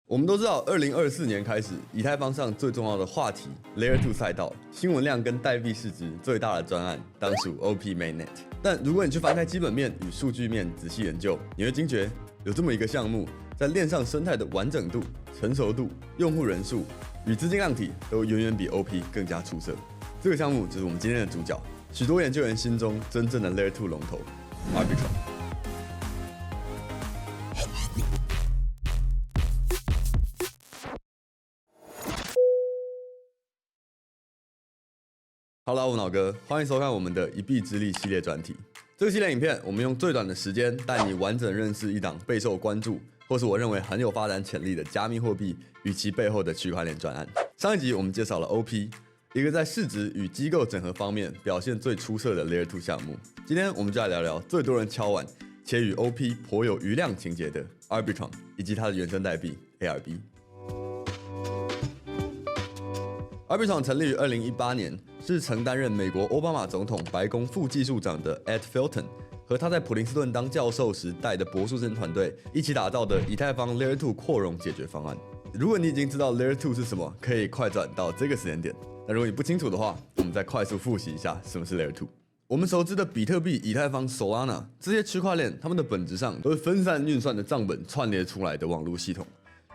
我们都知道，2024年开始，以太坊上最重要的话题 Layer 2赛道，新闻量跟代币市值最大的专案，当属 OP Mainnet。但如果你去翻开基本面与数据面仔细研究，你会惊觉有这么一个项目，在链上生态的完整度、成熟度、用户人数与资金量体都远远比 OP 更加出色。这个项目就是我们今天的主角，许多研究员心中真正的 Layer 2龙头 Arbitrum。Hello， 我脑哥，欢迎收看我们的一臂之力系列专题。这个系列影片，我们用最短的时间带你完整认识一档备受关注，或是我认为很有发展潜力的加密货币与其背后的区块链专案。上一集我们介绍了 OP， 一个在市值与机构整合方面表现最出色的 Layer 2项目。今天我们就来聊聊最多人敲碗且与 OP 颇有余量情节的 Arbitrum 以及它的原生代币 ARB。Arbitrum 成立于2018年，是曾担任美国奥巴马总统白宫副技术长的 Ed Felten 和他在普林斯顿当教授时带的博士生团队一起打造的以太坊 Layer 2扩容解决方案。如果你已经知道 Layer 2是什么，可以快转到这个时间点。那如果你不清楚的话，我们再快速复习一下什么是 Layer 2。我们熟知的比特币、以太坊、Solana 这些区块链，它们的本质上都是分散运算的账本串联出来的网络系统。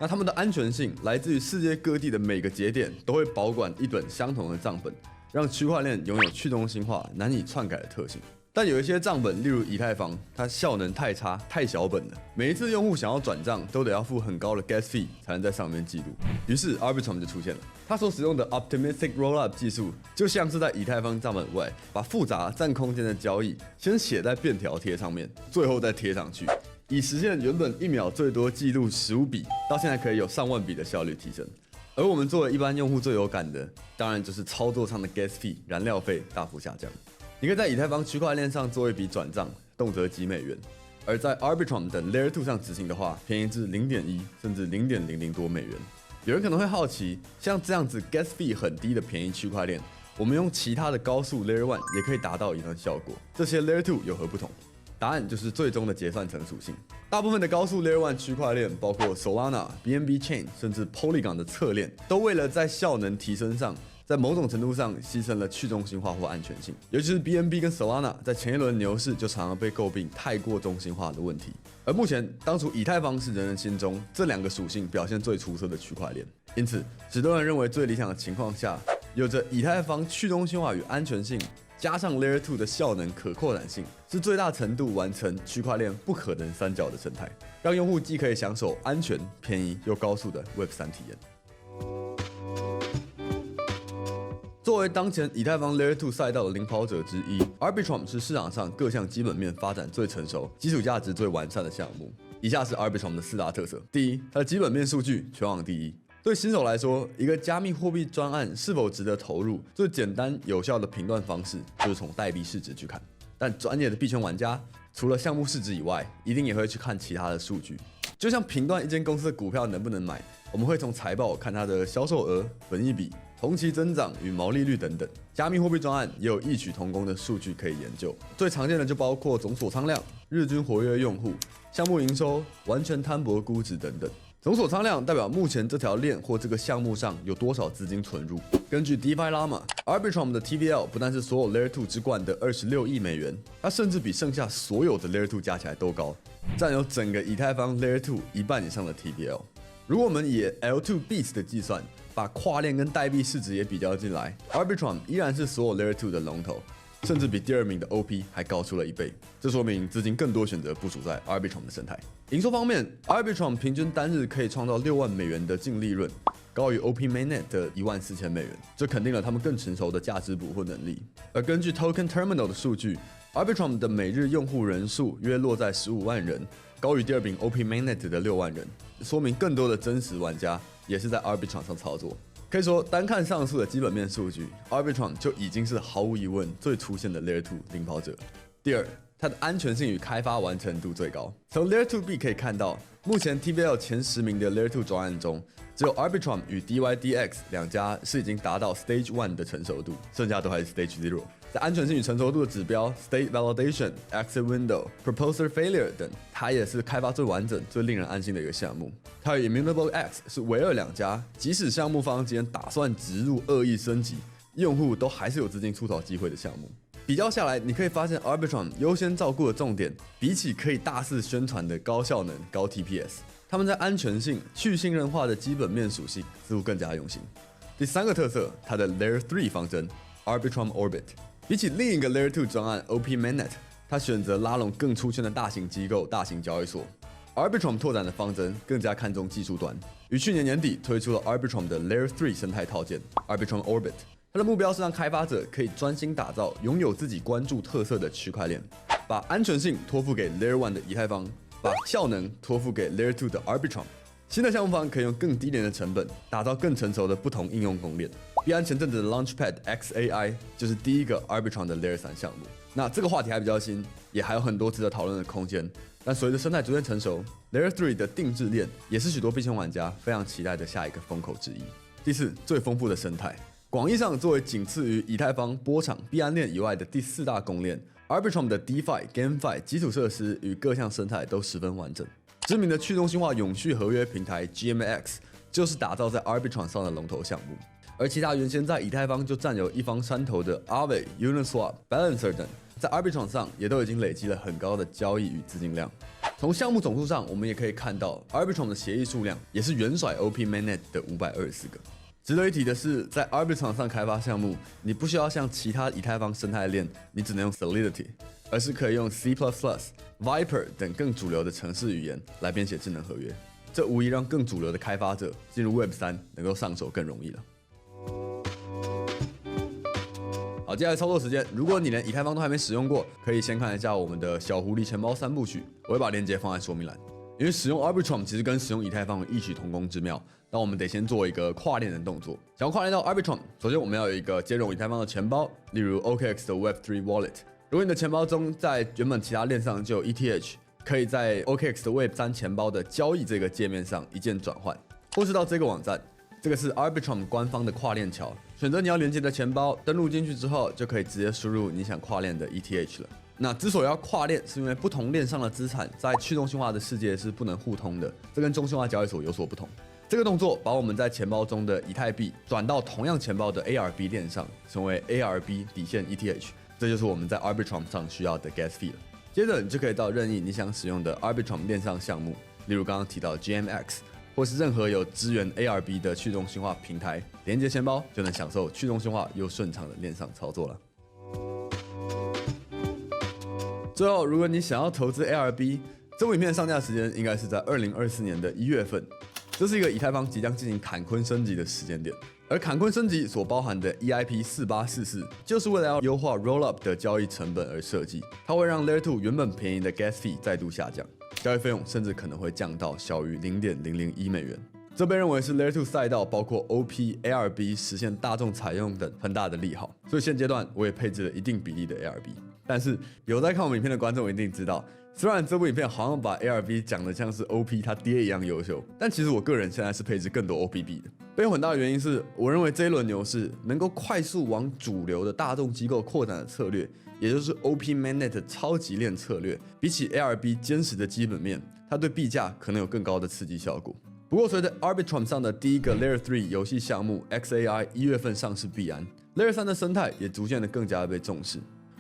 那它们的安全性来自于世界各地的每个节点都会保管一本相同的账本，让区块链拥有去中心化、难以篡改的特性。但有一些账本，例如以太坊，它效能太差、太小本了，每一次用户想要转账都得要付很高的 gas fee 才能在上面记录。于是 Arbitrum 就出现了，它所使用的 Optimistic Rollup 技术，就像是在以太坊账本外把复杂占空间的交易先写在便条贴上面，最后再贴上去。以实现原本1秒最多记录15笔，到现在可以有上万笔的效率提升。而我们作为一般用户最有感的，当然就是操作上的 gas fee 燃料费大幅下降。你可以在以太坊区块链上做一笔转账，动辄几美元；而在 Arbitrum 等 Layer 2上执行的话，便宜至0.1甚至0.00多美元。有人可能会好奇，像这样子 gas fee 很低的便宜区块链，我们用其他的高速 Layer 1也可以达到一样效果，这些 Layer 2有何不同？答案就是最终的结算层属性。大部分的高速 Layer 1区块链，包括 Solana、BNB Chain 甚至 Polygon 的侧链，都为了在效能提升上，在某种程度上牺牲了去中心化或安全性。尤其是 BNB 跟 Solana 在前一轮牛市就常常被诟病太过中心化的问题。而目前，当属以太坊是人人心中这两个属性表现最出色的区块链。因此，许多人认为最理想的情况下，有着以太坊去中心化与安全性，加上 Layer 2的效能可扩展性，是最大程度完成区块链不可能三角的生态，让用户既可以享受安全、便宜又高速的 Web3 体验。作为当前以太坊 Layer 2赛道的领跑者之一 ，Arbitrum 是市场上各项基本面发展最成熟、基础价值最完善的项目。以下是 Arbitrum 的4大特色：第一，它的基本面数据全网第一。对新手来说，一个加密货币专案是否值得投入，最简单有效的评断方式就是从代币市值去看。但专业的币圈玩家，除了项目市值以外，一定也会去看其他的数据。就像评断一间公司的股票能不能买，我们会从财报看它的销售额、本益比、同期增长与毛利率等等。加密货币专案也有异曲同工的数据可以研究，最常见的就包括总锁仓量、日均活跃用户、项目营收、完全摊薄估值等等。总锁仓量代表目前这条链或这个项目上有多少资金存入。根据 DeFi Llama、Arbitrum 的 TVL 不但是所有 Layer 2之冠的26亿美元，它甚至比剩下所有的 Layer 2加起来都高，占有整个以太坊 Layer 2一半以上的 TVL。如果我们以 L2Bits 的计算，把跨链跟代币市值也比较进来 ，Arbitrum 依然是所有 Layer 2的龙头，甚至比第2名的 OP 还高出了1倍。这说明资金更多选择部署在 Arbitrum 的生态。营收方面 ，Arbitrum 平均单日可以创造6万美元的净利润，高于 OP Mainnet 的14000美元，这肯定了他们更成熟的价值捕获能力。而根据 Token Terminal 的数据 ，Arbitrum 的每日用户人数约落在15万人，高于第2名 OP Mainnet 的6万人，说明更多的真实玩家也是在 Arbitrum 上操作。可以说，单看上述的基本面数据 ，Arbitrum 就已经是毫无疑问最出现的 Layer 2领跑者。第二，它的安全性与开发完成度最高。从 Layer 2B 可以看到，目前 TVL 前10名的 Layer 2专案中，只有 Arbitrum 与 DYDX 两家是已经达到 Stage 1的成熟度，剩下都还是 Stage 0。在安全性与成熟度的指标 State Validation、Exit Window、Proposer Failure 等，它也是开发最完整、最令人安心的一个项目。它与 Immutable X 是唯二两家，即使项目方今天打算植入恶意升级，用户都还是有资金出逃机会的项目。比较下来，你可以发现 Arbitrum 优先照顾的重点，比起可以大肆宣传的高效能、高 TPS， 他们在安全性、去信任化的基本面属性似乎更加用心。第三个特色，它的 Layer 3方针 Arbitrum Orbit， 比起另一个 Layer 2专案 OP Mainnet， 它选择拉拢更出圈的大型机构、大型交易所。Arbitrum 拓展的方针更加看重技术端，于去年年底推出了 Arbitrum 的 Layer 3生态套件 Arbitrum Orbit。它的目标是让开发者可以专心打造拥有自己关注特色的区块链，把安全性托付给 Layer 1的以太坊，把效能托付给 Layer 2的 Arbitrum。新的项目方可以用更低廉的成本打造更成熟的不同应用公链。币安前阵子的 Launchpad XAI 就是第一个 Arbitrum 的 Layer 3项目。那这个话题还比较新，也还有很多值得讨论的空间。但随着生态逐渐成熟 ，Layer 3的定制链也是许多币圈玩家非常期待的下一个风口之一。第四，最丰富的生态。广义上，作为仅次于以太坊、波场、币安链以外的第四大公链 ，Arbitrum 的 DeFi、GameFi 基础设施与各项生态都十分完整。知名的去中心化永续合约平台 GMX 就是打造在 Arbitrum 上的龙头项目，而其他原先在以太坊就占有一方山头的 Aave、Uniswap、Balancer 等，在 Arbitrum 上也都已经累积了很高的交易与资金量。从项目总数上，我们也可以看到 Arbitrum 的协议数量也是远甩 OP Mainnet 的524个。值得一提的是，在 Arbitrum 上开发项目，你不需要像其他以太坊生态链，你只能用 Solidity， 而是可以用 C++、Viper 等更主流的程式语言来编写智能合约。这无疑让更主流的开发者进入 Web3 能够上手更容易了。好，接下来操作时间，如果你连以太坊都还没使用过，可以先看一下我们的小狐狸钱包三部曲，我会把链接放在说明栏。因为使用 Arbitrum 其实跟使用以太坊有异曲同工之妙，但我们得先做一个跨链的动作。想要跨链到 Arbitrum， 首先我们要有一个兼容以太坊的钱包，例如 OKX 的 Web3 Wallet。如果你的钱包中在原本其他链上就有 ETH， 可以在 OKX 的 Web3 钱包的交易这个界面上一键转换，或是到这个网站，这个是 Arbitrum 官方的跨链桥，选择你要连接的钱包，登录进去之后，就可以直接输入你想跨链的 ETH 了。那之所以要跨链，是因为不同链上的资产在去中心化的世界是不能互通的，这跟中心化交易所有所不同。这个动作把我们在钱包中的以太币转到同样钱包的 ARB 链上，成为 ARB 底线 ETH， 这就是我们在 Arbitrum 上需要的 Gas Fee 了。接着你就可以到任意你想使用的 Arbitrum 链上项目，例如刚刚提到的 GMX， 或是任何有支援 ARB 的去中心化平台，连接钱包就能享受去中心化又顺畅的链上操作了。最后，如果你想要投资 ARB， 这部影片上架时间应该是在2024年的1月份。这是一个以太坊即将进行坎昆升级的时间点，而坎昆升级所包含的 EIP4844，就是为了要优化 Rollup 的交易成本而设计。它会让 Layer 2原本便宜的 Gas Fee 再度下降，交易费用甚至可能会降到小于0.001美元。这被认为是 Layer 2赛道包括 OP、ARB 实现大众采用等很大的利好，所以现阶段我也配置了一定比例的 ARB。但是有在看我们影片的观众一定知道，虽然这部影片好像把 ARB 讲得像是 OP 他爹一样优秀，但其实我个人现在是配置更多 OPB 的。背后很大的原因是，我认为这一轮牛市能够快速往主流的大众机构扩展的策略，也就是 OP Mainnet 超级链策略，比起 ARB 坚实的基本面，它对币价可能有更高的刺激效果。不过，随着 Arbitrum 上的第一个 Layer 3游戏项目 XAI 1月份上市币安 ，Layer 3的生态也逐渐的更加被重视。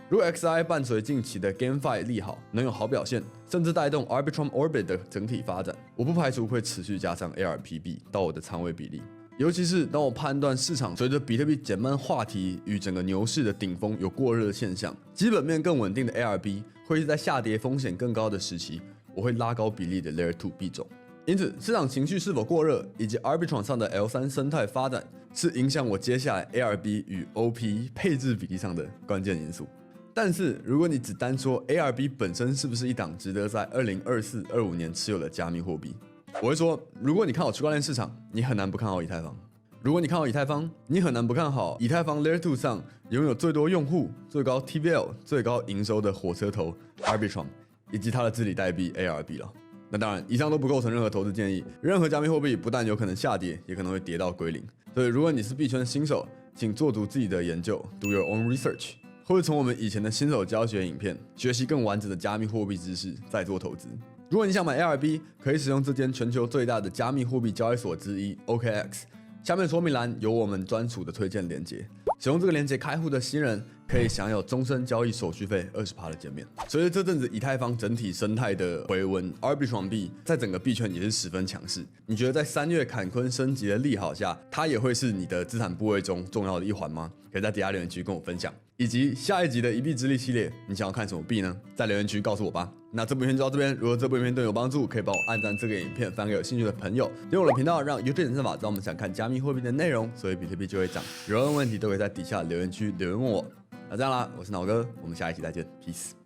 如果 XAI 伴随近期的 GameFi 利好，能有好表现，甚至带动 Arbitrum Orbit 的整体发展，我不排除会持续加上 ARPB 到我的仓位比例。尤其是当我判断市场随着比特币减慢话题与整个牛市的顶峰有过热的现象，基本面更稳定的 ARB 会是在下跌风险更高的时期，我会拉高比例的 Layer 2币种。因此，市场情绪是否过热，以及 Arbitrum 上的 L3 生态发展，是影响我接下来 ARB 与 OP 配置比例上的关键因素。但是，如果你只单说 ARB 本身是不是一档值得在2024、25年持有的加密货币，我会说，如果你看好区块链市场，你很难不看好以太坊；如果你看好以太坊，你很难不看好以太坊 Layer 2上拥有最多用户、最高 TVL、最高营收的火车头 Arbitrum， 以及它的治理代币 ARB 了。那当然，以上都不构成任何投资建议。任何加密货币不但有可能下跌，也可能会跌到归零。所以，如果你是币圈新手，请做足自己的研究 ，do your own research。或者从我们以前的新手教学影片学习更完整的加密货币知识，再做投资。如果你想买 ARB， 可以使用这间全球最大的加密货币交易所之一 OKX。下面说明栏有我们专属的推荐连结，使用这个连结开户的新人可以享有终身交易手续费20%的减免。随着这阵子以太坊整体生态的回温 ，Arbitrum 币在整个币圈也是十分强势。你觉得在3月坎昆升级的利好下，它也会是你的资产部位中重要的一环吗？可以在底下留言区跟我分享。以及下一集的一币之力系列，你想要看什么币呢？在留言区告诉我吧。那这部影片就到这边，如果这部影片对你有帮助，可以帮我按赞这个影片，分享给有兴趣的朋友。订阅我的频道，让 YouTube 演算法知道我们想看加密货币的内容，所以比特币就会涨。有任何问题都可以在底下留言区留言问我。那这样啦，我是脑哥，我们下一期再见 ，peace。